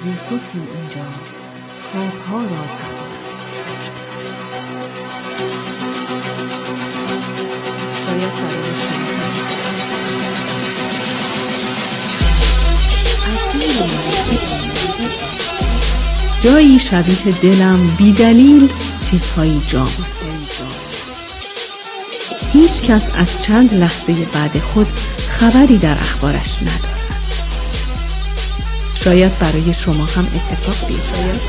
یوسفی اینجا خوابها را تعبیر شاید برای جایی شبیه دلم بی دلیل چیزهایی جا هیچ کس از چند لحظه بعد خود خبری در اخبارش ندارد. شاید برای شما هم اتفاق بیفتد.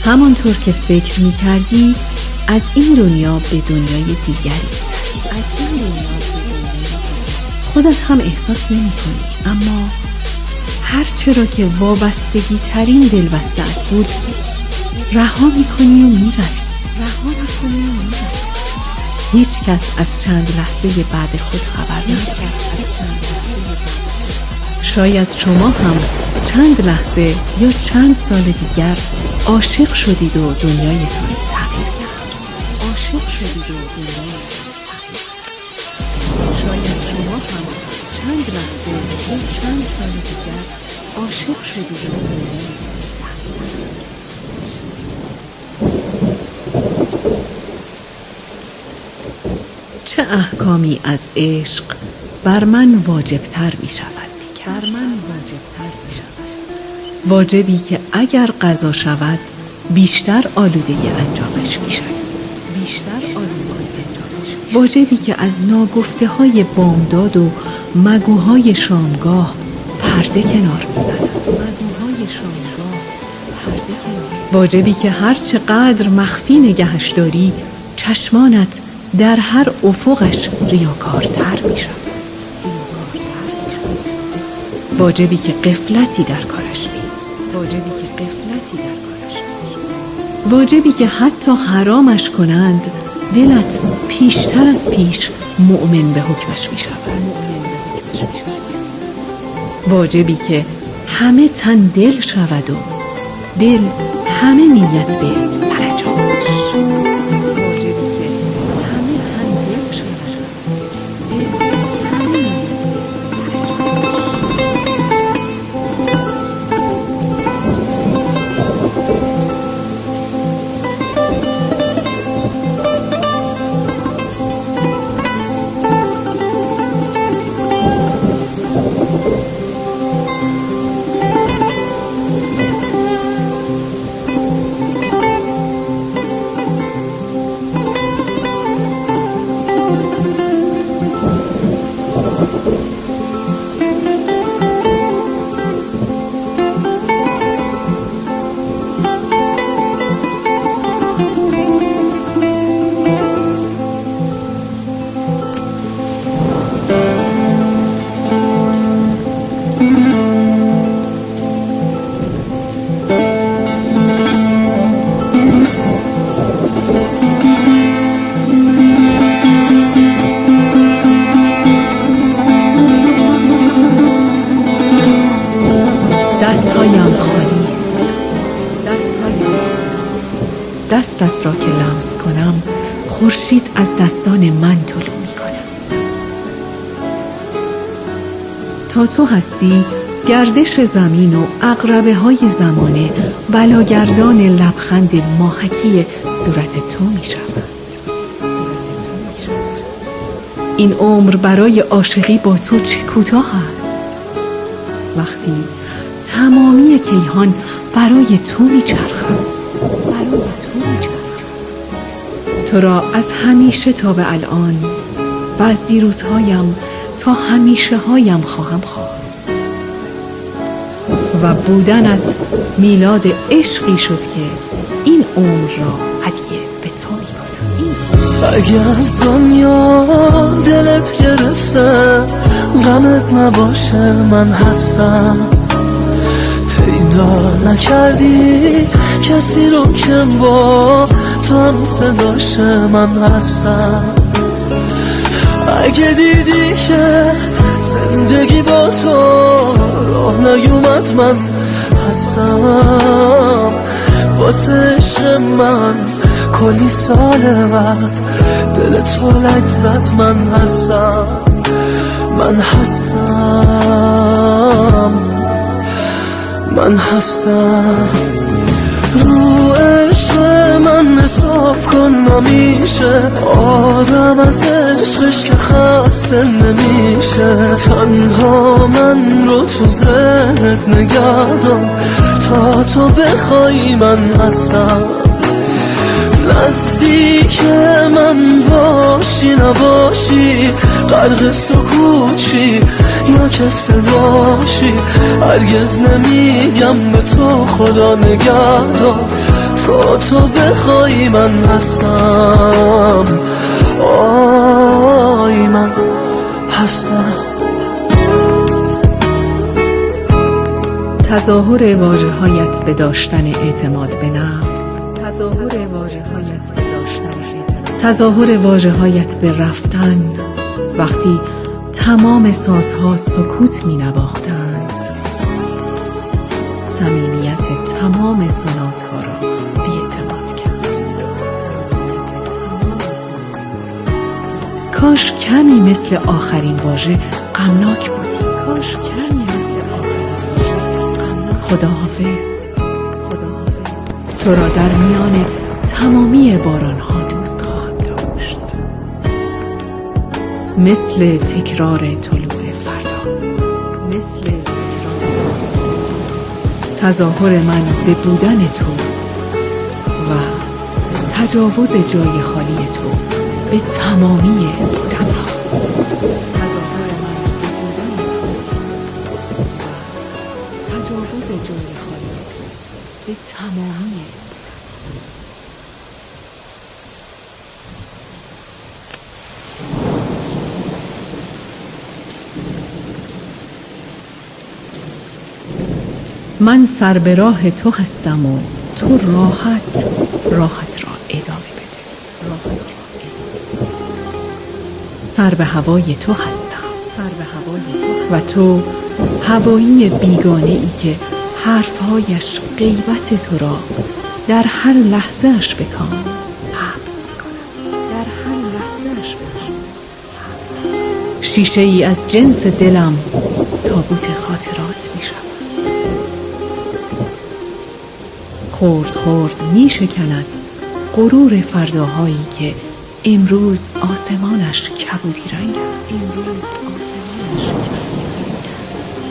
همانطور که فکر می کردی از این دنیا به دنیای دیگری خودت هم احساس نمی کنی، اما هر چرا که وابستگی ترین دلبسته‌ات بود رها می کنی و می روی. هیچ کس از چند لحظه بعد خود خبر ندارد. شاید شما هم چند لحظه یا چند سال دیگر عاشق شدید و دنیایتان تغییر کرد. شاید شما هم چند لحظه یا چند سال دیگر عاشق شدید و دنیایتان تغییر کرد. چه احکامی از عشق بر من واجبتر می شود واجبی که اگر قضا شود بیشتر آلوده انجامش می شود. واجبی که از ناگفته های بامداد و مگوهای شامگاه پرده کنار می زند. واجبی که هر چقدر مخفی نگهش داری چشمانت در هر افقش ریاکارتر می شود. واجبی که غفلتی در کارش نیست. واجبی که حتی حرامش کنند دلت پیشتر از پیش مؤمن به حکمش می شود. واجبی که همه تن دل شود و دل همه نیت به سرانجامش. دستهایم خالیست. دستت را که لمس کنم خورشید از دستان من طلوع می کند. تا تو هستی گردش زمین و عقربه های زمانه بلاگردان لبخند ماهکی صورت تو می شود. این عمر برای عاشقی با تو چه کوتاه است وقتی تمامی کیهان برای تو میچرخد. تو را از همیشه تا به الان و از دیروزهایم تا همیشه هایم خواهم خواست و بودنت میلاد عشقی شد که این عمر را هدیه به تو میکنم. اگه از دنیا دلت گرفته غمت نباشه من هستم. پیدا نکردی کسی رو که با تو هم صداشه من هستم. اگه دیدی که زندگی با تو راه نیومد من هستم. واسه عشق من کلی سال وقت دل تو لگزت من هستم. من هستم. رو عشق من حساب کن نمیشه، آدم از عشقش که خسته نمیشه. تنها من رو تو ذهنت نگه دار، تا تو بخوای من هستم. نزدیک من باشی نباشی، غرق سکوچی یا که صداشی، هرگز نمیگم به تو خدا نگهدار، تا تو بخوای من هستم. آی من هستم. تظاهر واژه‌هایت به داشتن اعتماد به نفس، تظاهر واژه‌هایت به رفتن وقتی تمام سازها سکوت می نواختند، صمیمیت تمام سونات‌ها را بی‌اعتماد کرد. کاش کمی مثل آخرین واژه غمناک بودی. خداحافظ. تو را در میان تمامی بارانها دوست خواهم داشت، مثل تکرار طلوع فردا. تظاهر من به بودن تو و تجاوز جای خالی تو به تمامی آدم‌ها. به تمامی من سر به راه تو هستم و تو راحت را ادامه بده. سر به هوای تو هستم و تو هوایی بیگانه ای که حرفهایش غیبت تو را در هر لحظه اش به کام حبس می کند. شیشه ای از جنس دلم تابوت خاطرات می شود. خرد می شکند غرور فرداهایی که امروز آسمانش کبودی رنگ است.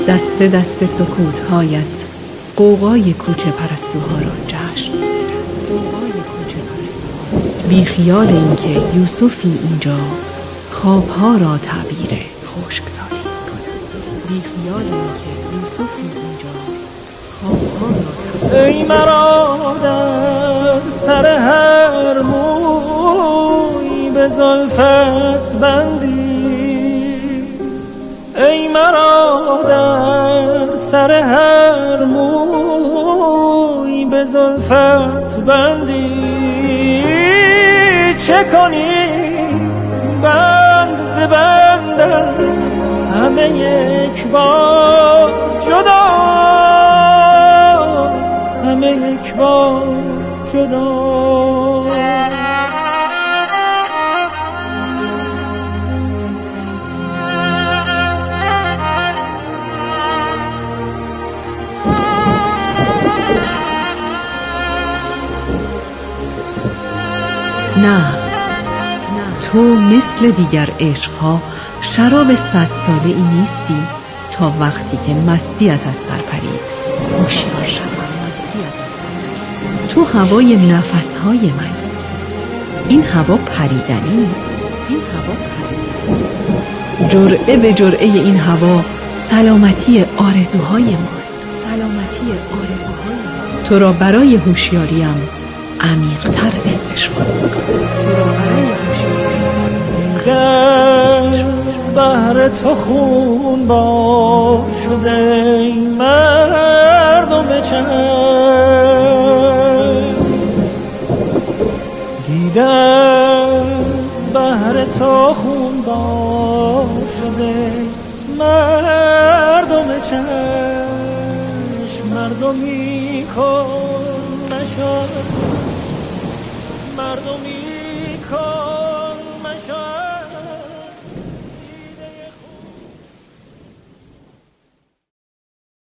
دست دست سکوت‌هایت غوغای کوچه پرستوها را جشن می‌گیرد. بی خیال اینکه یوسفی اینجا خوابها را تعبیر خشکسالی می‌کند. ای مرا در سر هر موی به زلفت بندی، ای مرا در سر هر موی به زلفت بندی. چه کنی بند ز بندم همه یک بار جدا، همه یک بار جدا. نه، تو مثل دیگر عشقها شراب 100 ساله ای نیستی تا وقتی که مستیت از سر پرید هوشیار شوی. تو هوای نفسهای من. این هوا پریدنی نیست. جرعه به جرعه این هوا سلامتی آرزوهای ما. تو را برای هوشیاریم عمیق‌تر استشمام می‌کنم. دیگر بهر تو خون با شده ای مردم چشم، دیگر بهر تو خون با شده مردم چشم. مردمی کن مشو، مردمی کن مشو.